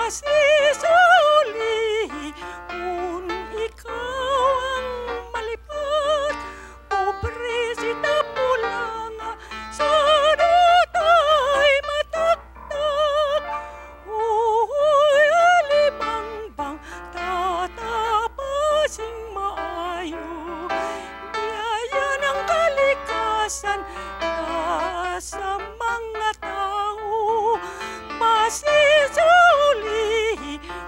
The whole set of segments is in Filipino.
masisuli kung ikaw ang malipad. Pobre sita pulanga sa datay mataktak. Uy, alibangbang tatapasing maayo. Biyaya ng kalikasan sa mga tao. Masisuli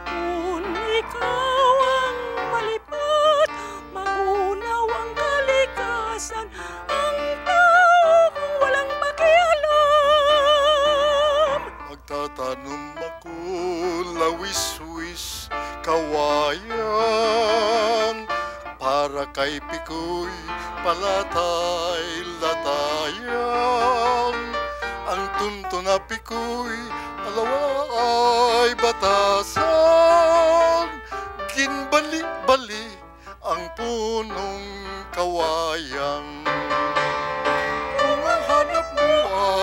kung ikaw ang malipad. Magunaw ang kalikasan, ang tao kung walang pakialam. Magtatanong ako, lawis-wis, kawayan, para kay Pikoy, palatay, latayan. Ang tunto na Pikoy, alawa ay batasan. Ginbali-bali ang punong kawayan. Kung ang hanap mo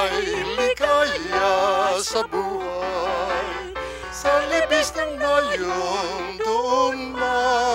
ay ligaya sa buhay, sa libis ng nayon doon man